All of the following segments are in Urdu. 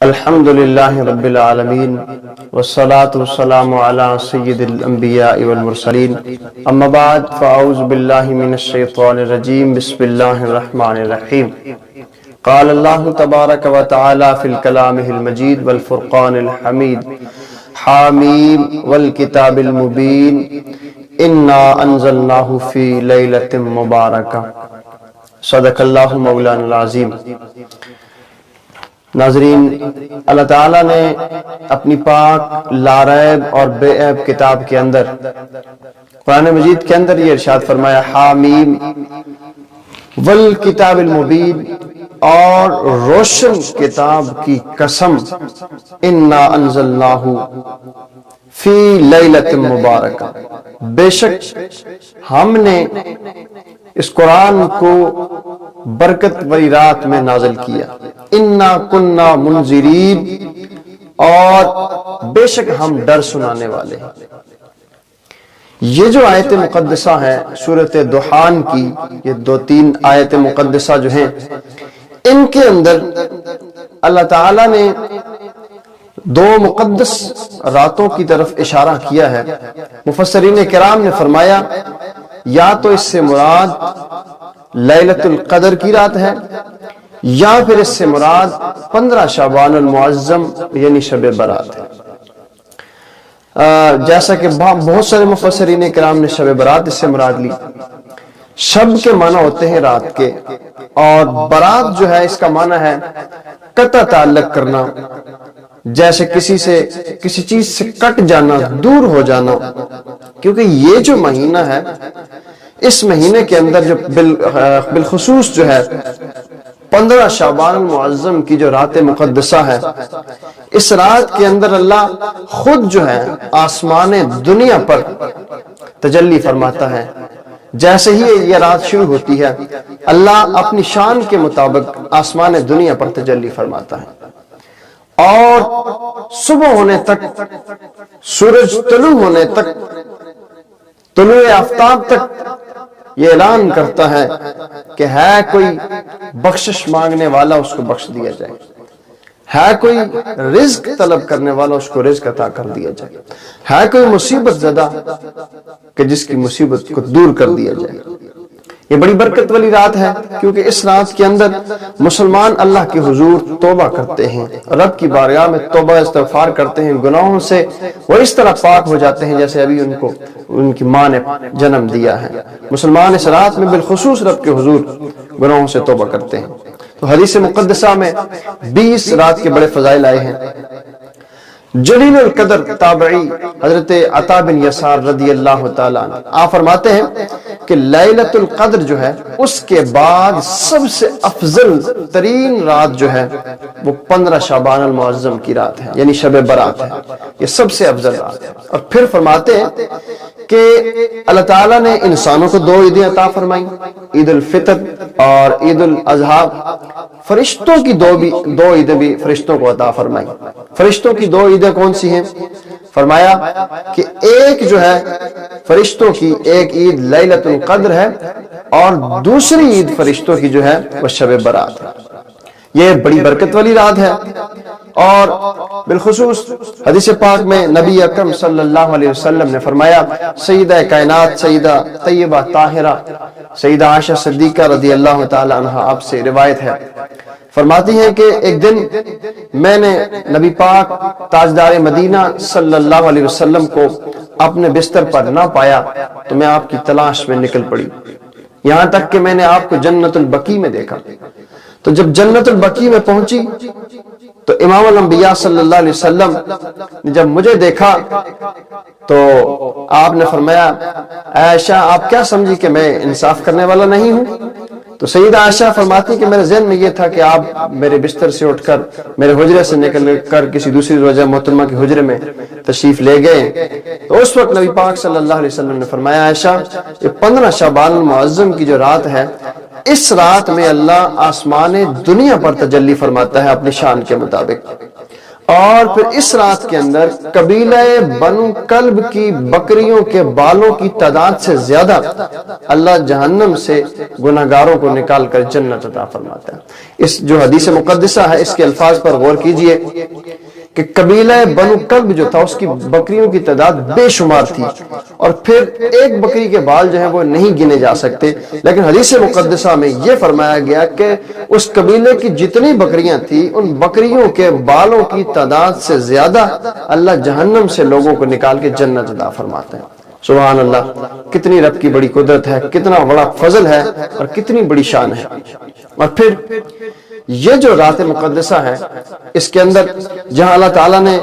الحمد للہ رب العالمین والصلاة والسلام علی سید الانبیاء والمرسلین اما بعد فاعوذ باللہ من الشیطان الرجیم بسم اللہ الرحمن الرحیم قال اللہ تبارک و تعالی فی الکلامہ المجید والفرقان الحمید حامیم والکتاب المبین انا انزلناہ فی لیلۃ مبارکہ صدق اللہ مولانا العظیم۔ ناظرین، اللہ تعالیٰ نے اپنی پاک لاریب اور بے عیب کتاب کے اندر قرآن مجید کے اندر یہ ارشاد فرمایا حامیم والکتاب المبین، اور روشن کتاب کی قسم، انا انزلناہ فی لیلۃ مبارکہ، بے شک ہم نے اس قرآن کو برکت والی رات میں نازل کیا، انا کننا منذرین، اور بے شک ہم ڈر سنانے والے ہیں۔ یہ جو آیت مقدسہ ہے سورۃ دخان کی، یہ 2-3 آیت مقدسہ جو ہیں، ان کے اندر اللہ تعالیٰ نے 2 مقدس راتوں کی طرف اشارہ کیا ہے۔ مفسرین کرام نے فرمایا یا تو اس سے مراد لیلۃ القدر کی رات ہے، یا پھر اس سے مراد 15 شعبان المعظم یعنی شب برات ہے۔ جیسا کہ بہت سارے مفسرین کرام نے شب برات اس سے مراد لی۔ شب کے معنی ہوتے ہیں رات کے، اور برات جو ہے اس کا معنی ہے قطع تعلق کرنا، جیسے کسی چیز سے کٹ جانا، دور ہو جانا، کیونکہ یہ جو مہینہ ہے، اس مہینے کے اندر جو بالخصوص جو ہے 15 شعبان المعظم کی جو رات مقدسہ ہے، اس رات کے اندر اللہ خود جو ہے آسمان دنیا پر تجلی فرماتا ہے۔ جیسے ہی یہ رات شروع ہوتی ہے، اللہ اپنی شان کے مطابق آسمان دنیا پر تجلی فرماتا ہے، اور صبح ہونے تک، سورج طلوع ہونے تک، طلوع آفتاب تک یہ اعلان کرتا ہے کہ ہے کوئی بخشش مانگنے والا، اس کو بخش دیا جائے، ہے کوئی رزق طلب کرنے والا، اس کو رزق عطا کر دیا جائے، ہے کوئی مصیبت زدہ کہ جس کی مصیبت کو دور کر دیا جائے۔ یہ بڑی برکت والی رات ہے، کیونکہ اس رات کے اندر مسلمان اللہ کے حضور توبہ کرتے ہیں، رب کی بارگاہ میں توبہ استغفار کرتے ہیں، گناہوں سے وہ اس طرح پاک ہو جاتے ہیں جیسے ابھی ان کی ماں نے جنم دیا ہے۔ مسلمان اس رات میں بالخصوص رب کے حضور گناہوں سے توبہ کرتے ہیں۔ تو حدیث مقدسہ میں 20 رات کے بڑے فضائل آئے ہیں۔ جلیل القدر تابعی حضرت عطا بن یسار رضی اللہ تعالیٰ عنہ آپ فرماتے ہیں کہ لیلۃ القدر جو ہے، اس کے بعد سب سے افضل ترین رات جو ہے وہ 15 شعبان المعظم کی رات ہے، یعنی شب برات ہے۔ یہ سب سے افضل رات ہے۔ اور پھر فرماتے ہیں کہ اللہ تعالیٰ نے انسانوں کو 2 عیدیں عطا فرمائیں، عید الفطر اور عید الاضحیٰ۔ فرشتوں کی 2 عیدیں بھی فرشتوں کو عطا فرمائیں۔ فرشتوں کی 2 عیدیں کون سی ہیں؟ فرمایا کہ ایک جو ہے فرشتوں کی ایک عید لیلۃ القدر ہے، اور دوسری عید فرشتوں کی جو ہے وہ شب برات ہے۔ یہ بڑی برکت والی رات ہے، اور بالخصوص حدیث پاک میں نبی اکرم صلی اللہ علیہ وسلم نے فرمایا، سیدہ کائنات سیدہ طیبہ طاہرہ سیدہ عائشہ صدیقہ رضی اللہ تعالی عنہ آپ سے روایت ہے، فرماتی ہیں کہ ایک دن میں نے نبی پاک تاجدار مدینہ صلی اللہ علیہ وسلم کو اپنے بستر پر نہ پایا، تو میں آپ کی تلاش میں نکل پڑی، یہاں تک کہ میں نے آپ کو جنت البقیع میں دیکھا۔ تو جب جنت البقیع میں پہنچی تو امام الانبیاء صلی اللہ علیہ وسلم نے جب مجھے دیکھا تو آپ نے فرمایا، عائشہ آپ کیا سمجھی کہ میں انصاف کرنے والا نہیں ہوں؟ تو سیدہ عائشہ فرماتی کہ میرے ذہن میں یہ تھا کہ آپ میرے بستر سے اٹھ کر میرے حجرے سے نکل کر کسی دوسری روضہ محترمہ کے حجرے میں تشریف لے گئے۔ تو اس وقت نبی پاک صلی اللہ علیہ وسلم نے فرمایا، عائشہ یہ 15 شعبان المعظم کی جو رات ہے، اس رات میں اللہ آسمان دنیا پر تجلی فرماتا ہے اپنی شان کے مطابق، اور پھر اس رات کے اندر قبیلہ بنو کلب کی بکریوں کے بالوں کی تعداد سے زیادہ اللہ جہنم سے گناہگاروں کو نکال کر جنت عطا فرماتا ہے۔ اس جو حدیث مقدسہ ہے اس کے الفاظ پر غور کیجئے کہ قبیلہ بنو کلب جو تھا اس کی بکریوں کی تعداد بے شمار تھی، اور پھر ایک بکری کے بال جو ہیں وہ نہیں گنے جا سکتے، لیکن حدیث مقدسہ میں یہ فرمایا گیا کہ اس قبیلے کی جتنی بکریاں تھیں ان بکریوں کے بالوں کی تعداد سے زیادہ اللہ جہنم سے لوگوں کو نکال کے جنت عطا فرماتا ہے۔ سبحان اللہ، کتنی رب کی بڑی قدرت ہے، کتنا بڑا فضل ہے اور کتنی بڑی شان ہے۔ اور پھر یہ جو رات مقدسہ ہے اس کے اندر جہاں اللہ تعالیٰ نے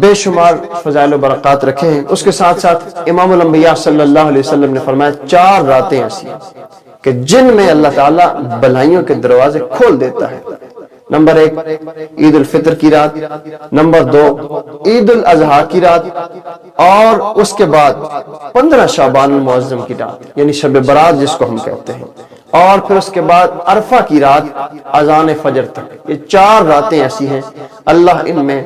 بے شمار فضائل و برکات رکھے ہیں، اس کے ساتھ ساتھ امام الانبیاء صلی اللہ علیہ وسلم نے فرمایا 4 راتیں ایسی ہیں کہ جن میں اللہ تعالیٰ بھلائیوں کے دروازے کھول دیتا ہے۔ نمبر 1 عید الفطر کی رات، نمبر 2 عید الاضحیٰ کی رات، اور اس کے بعد 15 شعبان المعظم کی رات یعنی شب برات جس کو ہم کہتے ہیں، اور پھر اس کے بعد عرفہ کی رات اذان فجر تک۔ یہ 4 راتیں ایسی ہیں اللہ ان میں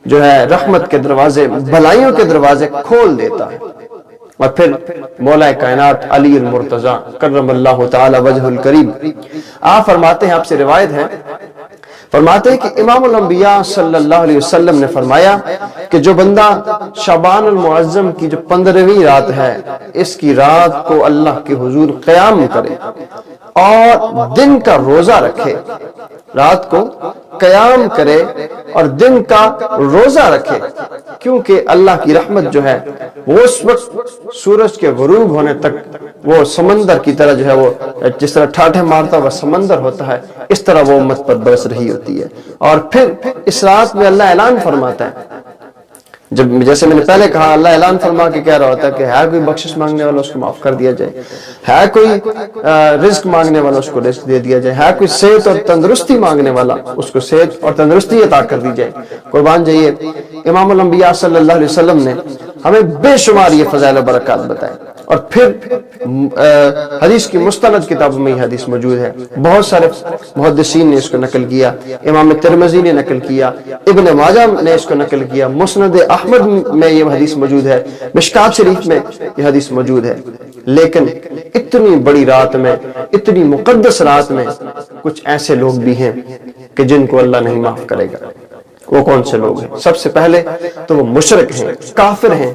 جو ہے رحمت کے دروازے، بھلائیوں کے دروازے کھول دیتا ہے۔ اور پھر مولا کائنات علی المرتضی کرم اللہ تعالی وجہ الکریم آپ فرماتے ہیں، آپ سے روایت ہے، فرماتے ہیں کہ امام الانبیاء صلی اللہ علیہ وسلم نے فرمایا کہ جو بندہ شعبان المعظم کی جو 15ویں رات ہے اس کی رات کو اللہ کے حضور قیام کرے اور دن کا روزہ رکھے، رات کو قیام کرے اور دن کا روزہ رکھے، کیونکہ اللہ کی رحمت جو ہے وہ اس وقت سورج کے غروب ہونے تک وہ سمندر کی طرح جو ہے وہ جس طرح ٹھاٹھے مارتا ہوا سمندر ہوتا ہے اس طرح وہ امت پر برس رہی ہوتی ہے۔ اور پھر اس رات میں اللہ اعلان فرماتا ہے، جب جیسے میں نے پہلے کہا اللہ اعلان فرما کے کہہ رہا ہوتا ہے کہ ہے کوئی بخشش مانگنے والا اس کو معاف کر دیا جائے، ہے کوئی رزق مانگنے والا اس کو رزق دے دیا جائے، ہے کوئی صحت اور تندرستی مانگنے والا اس کو صحت اور تندرستی عطا کر دی جائے۔ قربان جائیے، امام الانبیاء صلی اللہ علیہ وسلم نے ہمیں بے شمار یہ فضائل و برکات بتائے، اور پھر حدیث کی مستند کتابوں میں یہ حدیث موجود ہے، بہت سارے محدثین نے اس کو نقل کیا، امام ترمذی نے نقل کیا، ابن ماجہ نے اس کو نقل کیا، مسند احمد میں یہ حدیث موجود ہے، مشکات شریف میں یہ حدیث موجود ہے۔ لیکن اتنی بڑی رات میں، اتنی مقدس رات میں کچھ ایسے لوگ بھی ہیں کہ جن کو اللہ نہیں معاف کرے گا۔ وہ کون سے لوگ ہیں؟ سب سے پہلے تو وہ مشرک ہیں، کافر ہیں،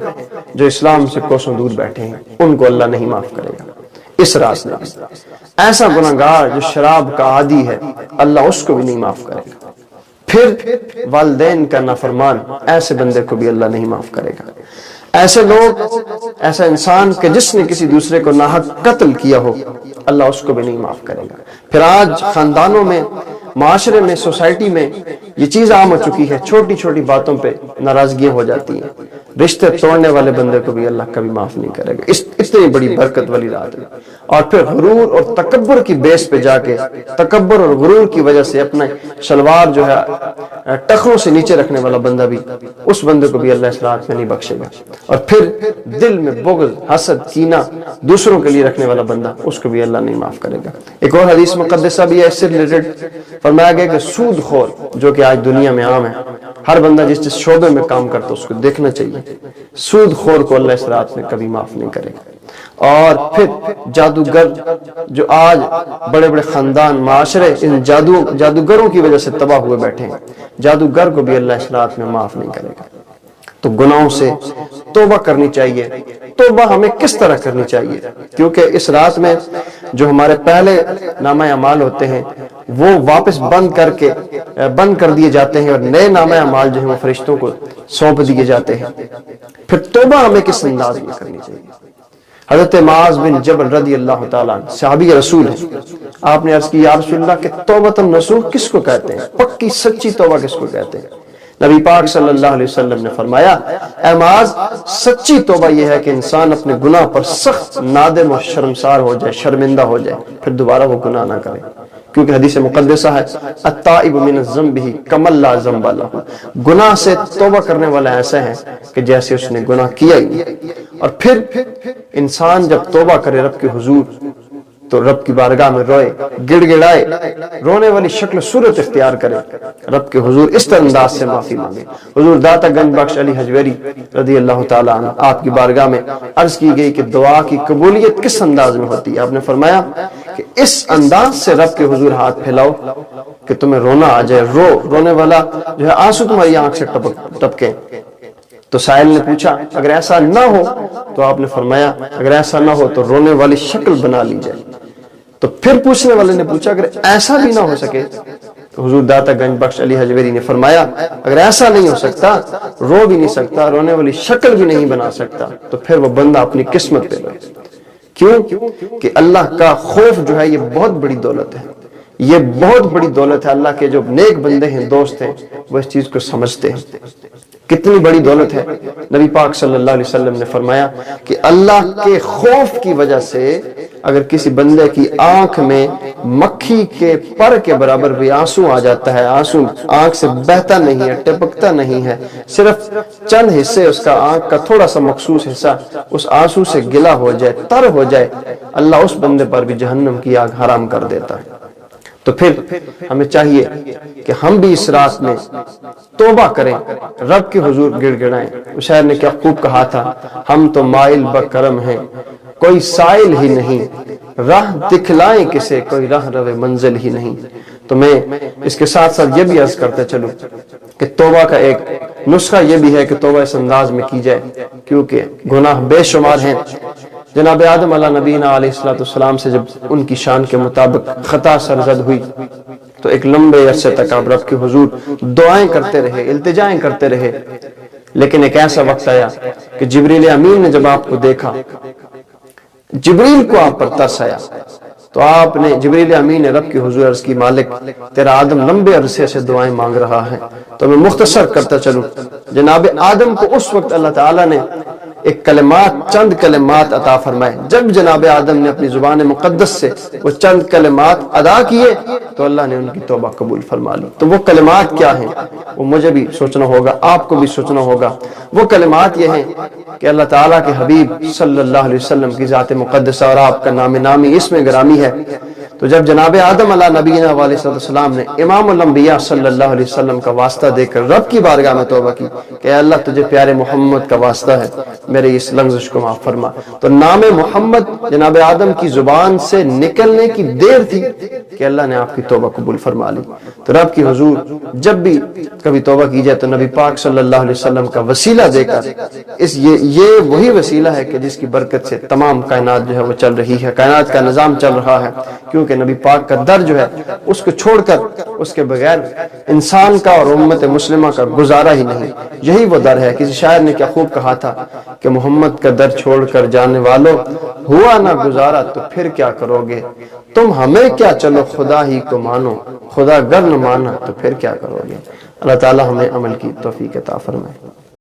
جو اسلام سے کوسوں دور بیٹھے ہیں، ان کو اللہ نہیں معاف کرے گا اس رات میں۔ ایسا گناہگار جو شراب کا عادی ہے اللہ اس کو بھی نہیں معاف کرے گا۔ پھر والدین کا نافرمان، ایسے بندے کو بھی اللہ نہیں معاف کرے گا۔ ایسے لوگ، ایسا انسان کہ جس نے کسی دوسرے کو ناحق قتل کیا ہو اللہ اس کو بھی نہیں معاف کرے گا۔ پھر آج خاندانوں میں، معاشرے میں، سوسائٹی میں یہ چیز عام ہو چکی ہے، چھوٹی چھوٹی باتوں پہ ناراضگیاں ہو جاتی ہیں، رشتے توڑنے والے بندے کو بھی اللہ کبھی معاف نہیں کرے گا۔ اتنی بڑی برکت والی رات ہے۔ اور پھر غرور اور تکبر کی بیس پہ جا کے، تکبر اور غرور کی وجہ سے اپنا شلوار جو ہے ٹخنوں سے نیچے رکھنے والا بندہ بھی، اس بندے کو بھی اللہ اس رات میں نہیں بخشے گا۔ اور پھر دل میں بغض، حسد، کینہ دوسروں کے لیے رکھنے والا بندہ، اس کو بھی اللہ نہیں معاف کرے گا۔ ایک اور حدیث مقدسہ بھی ہے اس سے ریلیٹڈ، فرمایا گیا کہ سود خور، جو کہ آج دنیا میں عام ہے، ہر بندہ جس شعبے میں کام کرتا اس کو دیکھنا چاہیے، سود خور کو اللہ اس رات میں کبھی معاف نہیں کرے گا۔ اور پھر جادوگر، جو آج بڑے بڑے خاندان، معاشرے ان جادوگروں کی وجہ سے تباہ ہوئے بیٹھے ہیں، جادوگر کو بھی اللہ اس رات میں معاف نہیں کرے گا۔ تو گناہوں سے توبہ کرنی چاہیے۔ توبہ ہمیں کس طرح کرنی چاہیے؟ کیونکہ اس رات میں جو ہمارے پہلے نامہ اعمال ہوتے ہیں وہ واپس بند کر دیے جاتے ہیں، اور نئے نامہ اعمال جو ہیں وہ فرشتوں کو سونپ دیے جاتے ہیں۔ پھر توبہ ہمیں کس انداز میں کرنی چاہیے؟ حضرت معاذ بن جبل رضی اللہ تعالیٰ عنہ صحابی رسول ہیں، آپ نے عرض کی یا رسول اللہ کہ توبۃ النصوح کس کو کہتے ہیں؟ پکی سچی توبہ کس کو کہتے ہیں؟ نبی پاک صلی اللہ علیہ وسلم نے فرمایا، اے معاذ، سچی توبہ یہ ہے کہ انسان اپنے گناہ پر سخت نادم و شرمسار ہو جائے، شرمندہ ہو جائے، پھر دوبارہ وہ گناہ نہ کرے۔ کیونکہ حدیث مقدسہ ہے التائب من الذنب کمن لا ذنب لہ، گناہ سے توبہ کرنے والا ایسا ہے کہ جیسے اس نے گناہ کیا ہی نہیں۔ اور پھر انسان جب توبہ کرے رب کے حضور تو رب کی بارگاہ میں روئے، گڑ گڑائے، رونے والی شکل صورت اختیار کرے، رب کے حضور اس طرح انداز سے معافی مانگے۔ حضور داتا گنج بخش علی حجویری رضی اللہ تعالیٰ عنہ، آپ کی بارگاہ میں عرض کی گئی کہ دعا کی قبولیت کس انداز میں ہوتی ہے؟ آپ نے فرمایا کہ اس انداز سے رب کے حضور ہاتھ پھیلاؤ کہ تمہیں رونا آ جائے، رونے والا جو ہے آنسو تمہاری آنکھ سے ٹپکیں۔ تو سائل نے پوچھا اگر ایسا نہ ہو تو آپ نے فرمایا اگر ایسا نہ ہو تو رونے والی شکل بنا لی جائے۔ تو پھر پوچھنے والے نے پوچھا اگر ایسا بھی نہ ہو سکے تو حضور داتا گنج بخش علی حجویری نے فرمایا اگر ایسا نہیں ہو سکتا، رو بھی نہیں سکتا، رونے والی شکل بھی نہیں بنا سکتا، تو پھر وہ بندہ اپنی قسمت پہ روئے۔ کیوں کہ اللہ کا خوف جو ہے یہ بہت بڑی دولت ہے، یہ بہت بڑی دولت ہے۔ اللہ کے جو نیک بندے ہیں، دوست ہیں، وہ اس چیز کو سمجھتے ہیں۔ کتنی بڑی دولت ہے۔ نبی پاک صلی اللہ علیہ وسلم نے فرمایا کہ اللہ کے خوف کی وجہ سے اگر کسی بندے کی آنکھ میں مکھی کے پر کے برابر بھی آنسو آ جاتا ہے، آنسو آنکھ سے بہتا نہیں ہے، ٹپکتا نہیں ہے، صرف چند حصے اس کا آنکھ کا تھوڑا سا مخصوص حصہ اس آنسو سے گلا ہو جائے، تر ہو جائے، اللہ اس بندے پر بھی جہنم کی آگ حرام کر دیتا ہے۔ تو پھر ہمیں چاہیے کہ ہم بھی اس رات میں توبہ کریں، رب کے حضور گڑ گڑائیں۔ شاعر نے کیا خوب کہا تھا، ہم تو مائل بکرم ہیں کوئی سائل ہی نہیں، راہ دکھلائیں کسے کوئی راہ رو منزل ہی نہیں۔ تو میں اس کے ساتھ ساتھ یہ بھی عرض کرتے چلوں کہ توبہ کا ایک نسخہ یہ بھی ہے کہ توبہ اس انداز میں کی جائے، کیونکہ گناہ بے شمار ہیں۔ جناب آدم علیہ نبینا علیہ السلام سے جب ان کی شان کے مطابق خطا سرزد ہوئی تو ایک لمبے عرصے تک آپ رب کے حضور دعائیں کرتے رہے، التجائیں کرتے رہے، لیکن ایک ایسا وقت آیا کہ جبریل امین نے جب آپ کو دیکھا، جبریل کو آپ پر ترس آیا، تو آپ نے جبریل امین نے رب کی حضور عرض کی مالک تیرا آدم لمبے عرصے سے دعائیں مانگ رہا ہے۔ تو میں مختصر کرتا چلوں، جناب آدم کو اس وقت اللہ تعالیٰ نے ایک کلمات، چند کلمات عطا فرمائے۔ جب جناب آدم نے اپنی زبان مقدس سے وہ چند کلمات ادا کیے تو اللہ نے ان کی توبہ قبول فرما لی۔ تو وہ کلمات کیا ہیں؟ وہ مجھے بھی سوچنا ہوگا، آپ کو بھی سوچنا ہوگا۔ وہ کلمات یہ ہیں کہ اللہ تعالیٰ کے حبیب صلی اللہ علیہ وسلم کی ذات مقدسہ اور آپ کا نام نامی اس میں گرامی ہے۔ تو جب جناب آدم علیہ نبینا علیہ السلام نے امام الانبیاء صلی اللہ علیہ وسلم کا واسطہ دے کر رب کی بارگاہ میں توبہ کی کہ اے اللہ تجھے پیارے محمد کا واسطہ ہے، میرے اس لغزش کو معاف فرما، تو نام محمد جناب آدم کی زبان سے نکلنے کی دیر تھی کہ اللہ نے آپ کی توبہ قبول فرما لی۔ تو رب کی حضور جب بھی کبھی توبہ کی جائے تو نبی پاک صلی اللہ علیہ وسلم کا وسیلہ دے کر، یہ وہی وسیلہ ہے کہ جس کی برکت سے تمام کائنات جو ہے وہ چل رہی ہے، کائنات کا نظام چل رہا ہے، کیونکہ نبی پاک کا در جو ہے اس کو چھوڑ کر، اس کے بغیر انسان کا اور امت مسلمہ کا گزارا ہی نہیں۔ یہی وہ در ہے۔ کسی شاعر نے کیا خوب کہا تھا کہ محمد کا در چھوڑ کر جانے والوں ہوا نہ گزارا تو پھر کیا کرو گے، تم ہمیں کیا چلو خدا ہی کو مانو، خدا گر نہ مانا تو پھر کیا کرو گے۔ اللہ تعالی ہمیں عمل کی توفیق عطا فرمائے۔